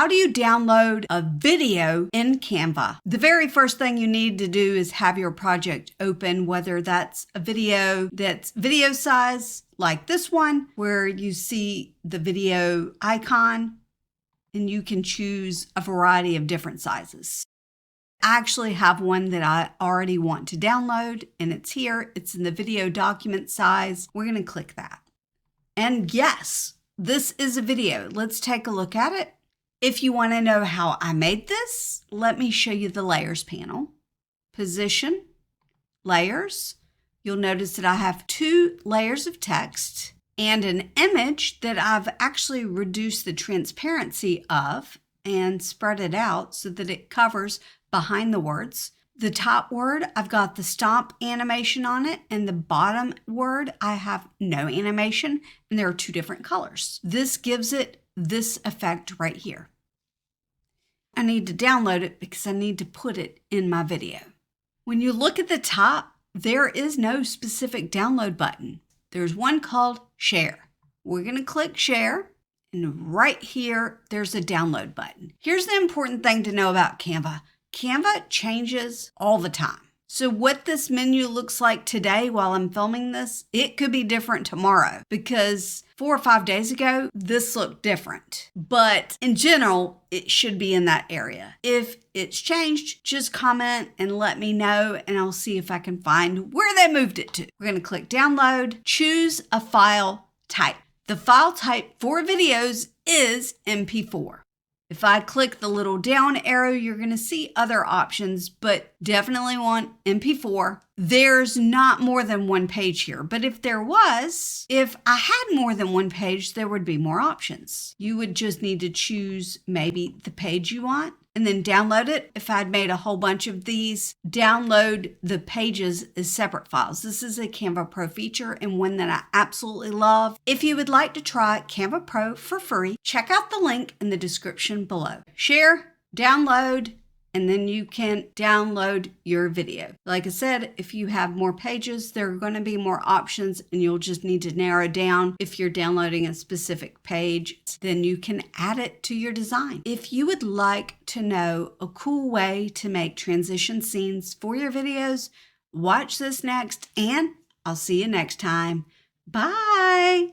How do you download a video in Canva? The very first thing you need to do is have your project open, whether that's a video that's video size like this one, where you see the video icon and you can choose a variety of different sizes. I actually have one that I already want to download, and it's here. It's in the video document size. We're going to click that. And yes, this is a video. Let's take a look at it. If you want to know how I made this, let me show you the layers panel. Position, layers. You'll notice that I have 2 layers of text and an image that I've actually reduced the transparency of and spread it out so that it covers behind the words. The top word, I've got the stomp animation on it, and the bottom word, I have no animation, and there are 2 different colors. This gives it this effect right here. I need to download it because I need to put it in my video. When you look at the top, there is no specific download button. There's one called share. We're going to click share. And right here, there's a download button. Here's the important thing to know about Canva. Canva changes all the time. So what this menu looks like today while I'm filming this, it could be different tomorrow because 4 or 5 days ago, this looked different. But in general, it should be in that area. If it's changed, just comment and let me know, and I'll see if I can find where they moved it to. We're going to click download, choose a file type. The file type for videos is MP4. If I click the little down arrow, you're going to see other options, but definitely want MP4. There's not more than 1 page here, but if there was, if I had more than 1 page, there would be more options. You would just need to choose maybe the page you want and then download it. If I'd made a whole bunch of these, download the pages as separate files. This is a Canva Pro feature and one that I absolutely love. If you would like to try Canva Pro for free, check out the link in the description below. Share, download, and then you can download your video. Like I said, if you have more pages, there are going to be more options, and you'll just need to narrow down. If you're downloading a specific page, then you can add it to your design. If you would like to know a cool way to make transition scenes for your videos, watch this next, and I'll see you next time. Bye.